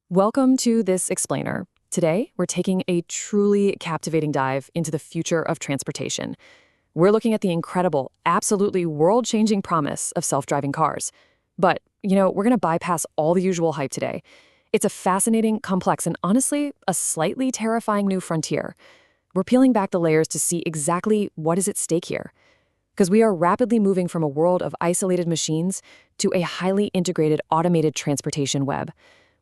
Welcome to This Explainer. Today, we're taking a truly captivating dive into the future of transportation. We're looking at the incredible, absolutely world-changing promise of self-driving cars. But, we're going to bypass all the usual hype today. It's a fascinating, complex, and honestly, a slightly terrifying new frontier. We're peeling back the layers to see exactly what is at stake here. Because we are rapidly moving from a world of isolated machines to a highly integrated automated transportation web.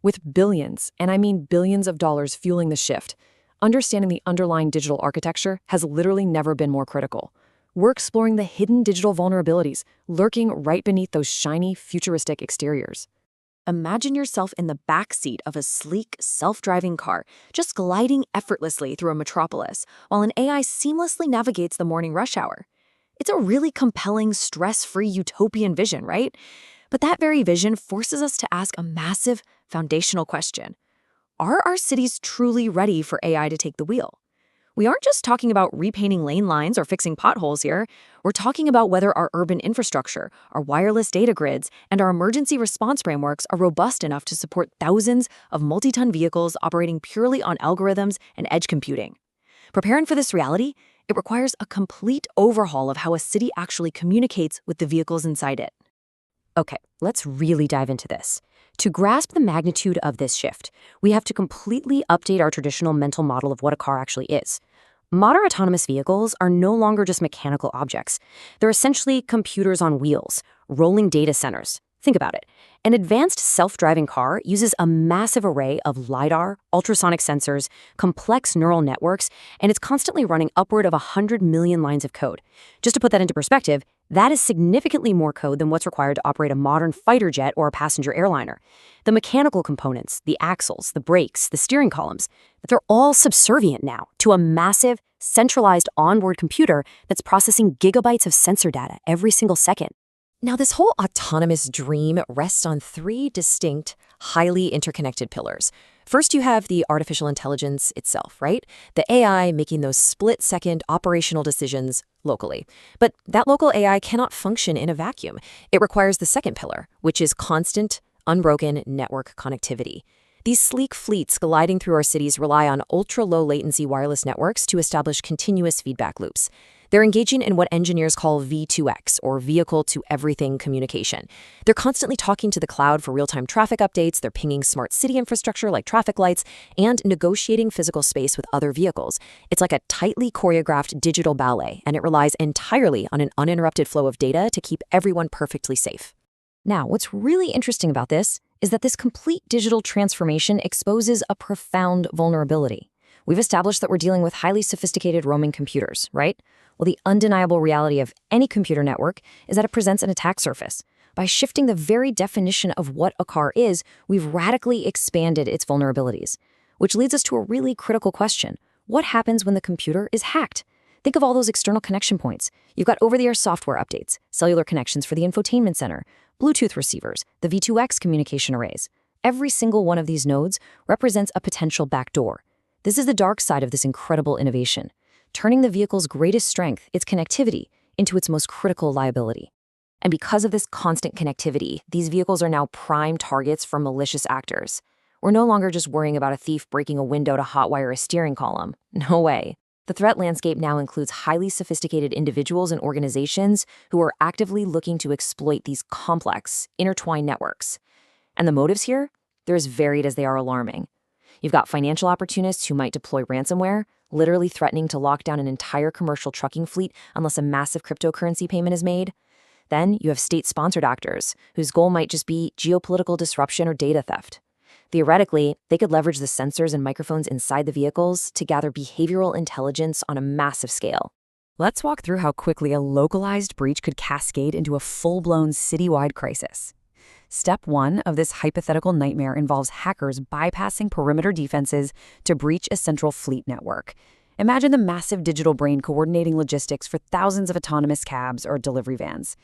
With billions, and I mean billions of dollars fueling the shift, understanding the underlying digital architecture has literally never been more critical. We're exploring the hidden digital vulnerabilities lurking right beneath those shiny, futuristic exteriors. Imagine yourself in the back seat of a sleek, self-driving car, just gliding effortlessly through a metropolis, while an AI seamlessly navigates the morning rush hour. It's a really compelling, stress-free utopian vision, right? But that very vision forces us to ask a massive, foundational question. Are our cities truly ready for AI to take the wheel? We aren't just talking about repainting lane lines or fixing potholes here. We're talking about whether our urban infrastructure, our wireless data grids, and our emergency response frameworks are robust enough to support thousands of multi-ton vehicles operating purely on algorithms and edge computing. Preparing for this reality, it requires a complete overhaul of how a city actually communicates with the vehicles inside it. Okay, let's really dive into this. To grasp the magnitude of this shift, we have to completely update our traditional mental model of what a car actually is. Modern autonomous vehicles are no longer just mechanical objects. They're essentially computers on wheels, rolling data centers. Think about it. An advanced self-driving car uses a massive array of LiDAR, ultrasonic sensors, complex neural networks, and it's constantly running upward of 100 million lines of code. Just to put that into perspective, that is significantly more code than what's required to operate a modern fighter jet or a passenger airliner. The mechanical components, the axles, the brakes, the steering columns, they're all subservient now to a massive, centralized onboard computer that's processing gigabytes of sensor data every single second. Now, this whole autonomous dream rests on three distinct, highly interconnected pillars. First, you have the artificial intelligence itself, right? The AI making those split-second operational decisions locally. But that local AI cannot function in a vacuum. It requires the second pillar, which is constant, unbroken network connectivity. These sleek fleets gliding through our cities rely on ultra-low latency wireless networks to establish continuous feedback loops. They're engaging in what engineers call V2X, or vehicle-to-everything communication. They're constantly talking to the cloud for real-time traffic updates, they're pinging smart city infrastructure like traffic lights, and negotiating physical space with other vehicles. It's like a tightly choreographed digital ballet, and it relies entirely on an uninterrupted flow of data to keep everyone perfectly safe. Now, what's really interesting about this is that this complete digital transformation exposes a profound vulnerability. We've established that we're dealing with highly sophisticated roaming computers, right? Well, the undeniable reality of any computer network is that it presents an attack surface. By shifting the very definition of what a car is, we've radically expanded its vulnerabilities. Which leads us to a really critical question. What happens when the computer is hacked? Think of all those external connection points. You've got over-the-air software updates, cellular connections for the infotainment center, Bluetooth receivers, the V2X communication arrays. Every single one of these nodes represents a potential backdoor. This is the dark side of this incredible innovation, turning the vehicle's greatest strength, its connectivity, into its most critical liability. And because of this constant connectivity, these vehicles are now prime targets for malicious actors. We're no longer just worrying about a thief breaking a window to hotwire a steering column. No way. The threat landscape now includes highly sophisticated individuals and organizations who are actively looking to exploit these complex, intertwined networks. And the motives here? They're as varied as they are alarming. You've got financial opportunists who might deploy ransomware, literally threatening to lock down an entire commercial trucking fleet unless a massive cryptocurrency payment is made. Then you have state-sponsored actors, whose goal might just be geopolitical disruption or data theft. Theoretically, they could leverage the sensors and microphones inside the vehicles to gather behavioral intelligence on a massive scale. Let's walk through how quickly a localized breach could cascade into a full-blown citywide crisis. Step 1 of this hypothetical nightmare involves hackers bypassing perimeter defenses to breach a central fleet network. Imagine the massive digital brain coordinating logistics for thousands of autonomous cabs or delivery vans.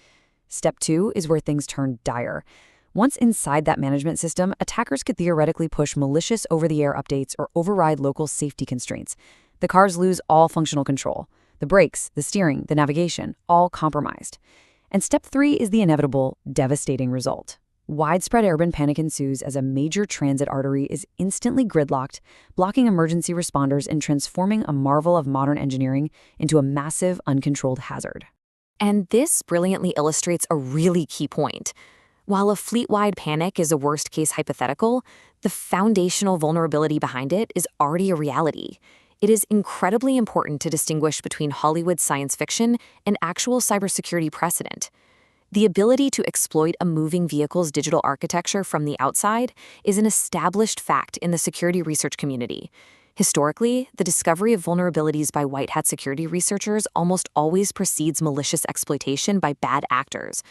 Step 2 is where things turn dire. Once inside that management system, attackers could theoretically push malicious over-the-air updates or override local safety constraints. The cars lose all functional control. The brakes, the steering, the navigation, all compromised. And step 3 is the inevitable, devastating result. Widespread urban panic ensues as a major transit artery is instantly gridlocked, blocking emergency responders and transforming a marvel of modern engineering into a massive, uncontrolled hazard. And this brilliantly illustrates a really key point. While a fleet-wide panic is a worst-case hypothetical, the foundational vulnerability behind it is already a reality. It is incredibly important to distinguish between Hollywood science fiction and actual cybersecurity precedent. The ability to exploit a moving vehicle's digital architecture from the outside is an established fact in the security research community. Historically, the discovery of vulnerabilities by white hat security researchers almost always precedes malicious exploitation by bad actors.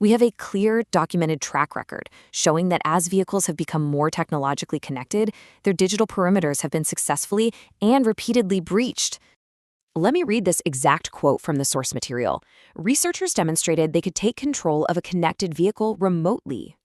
We have a clear, documented track record showing that as vehicles have become more technologically connected, their digital perimeters have been successfully and repeatedly breached. Let me read this exact quote from the source material. Researchers demonstrated they could take control of a connected vehicle remotely.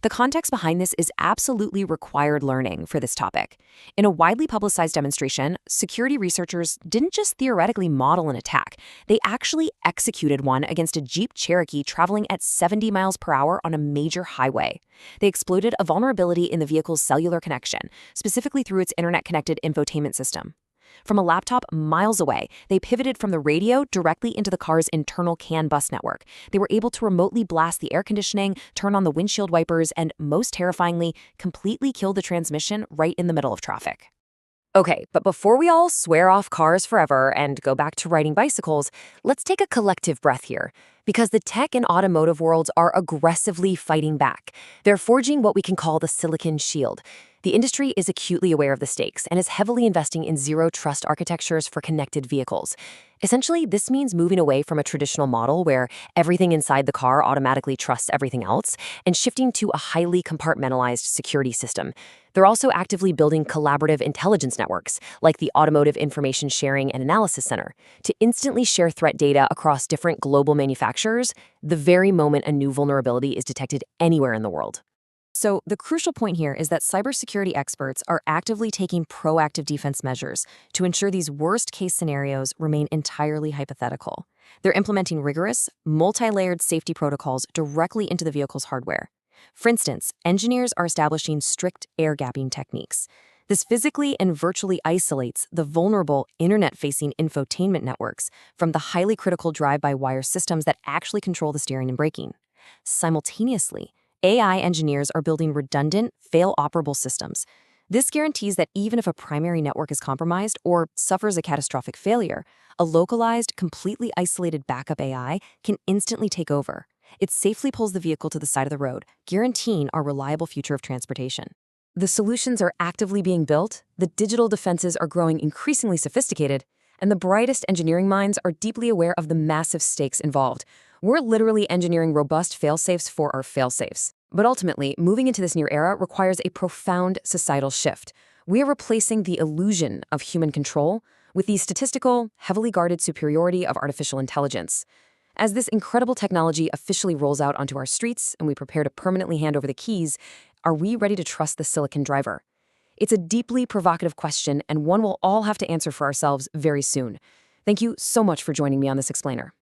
The context behind this is absolutely required learning for this topic. In a widely publicized demonstration, security researchers didn't just theoretically model an attack, they actually executed one against a Jeep Cherokee traveling at 70 miles per hour on a major highway. They exploited a vulnerability in the vehicle's cellular connection, specifically through its internet-connected infotainment system. From a laptop miles away, they pivoted from the radio directly into the car's internal CAN bus network. They were able to remotely blast the air conditioning, turn on the windshield wipers, and, most terrifyingly, completely kill the transmission right in the middle of traffic. Okay, but before we all swear off cars forever and go back to riding bicycles, let's take a collective breath here, because the tech and automotive worlds are aggressively fighting back. They're forging what we can call the Silicon Shield. The industry is acutely aware of the stakes and is heavily investing in zero-trust architectures for connected vehicles. Essentially, this means moving away from a traditional model where everything inside the car automatically trusts everything else and shifting to a highly compartmentalized security system. They're also actively building collaborative intelligence networks, like the Automotive Information Sharing and Analysis Center, to instantly share threat data across different global manufacturers the very moment a new vulnerability is detected anywhere in the world. So the crucial point here is that cybersecurity experts are actively taking proactive defense measures to ensure these worst-case scenarios remain entirely hypothetical. They're implementing rigorous, multi-layered safety protocols directly into the vehicle's hardware. For instance, engineers are establishing strict air-gapping techniques. This physically and virtually isolates the vulnerable internet-facing infotainment networks from the highly critical drive-by-wire systems that actually control the steering and braking. Simultaneously, AI engineers are building redundant, fail-operable systems. This guarantees that even if a primary network is compromised or suffers a catastrophic failure, a localized, completely isolated backup AI can instantly take over. It safely pulls the vehicle to the side of the road, guaranteeing our reliable future of transportation. The solutions are actively being built, the digital defenses are growing increasingly sophisticated, and the brightest engineering minds are deeply aware of the massive stakes involved. We're literally engineering robust fail-safes for our fail-safes. But ultimately, moving into this new era requires a profound societal shift. We are replacing the illusion of human control with the statistical, heavily guarded superiority of artificial intelligence. As this incredible technology officially rolls out onto our streets and we prepare to permanently hand over the keys, are we ready to trust the silicon driver? It's a deeply provocative question and one we'll all have to answer for ourselves very soon. Thank you so much for joining me on this explainer.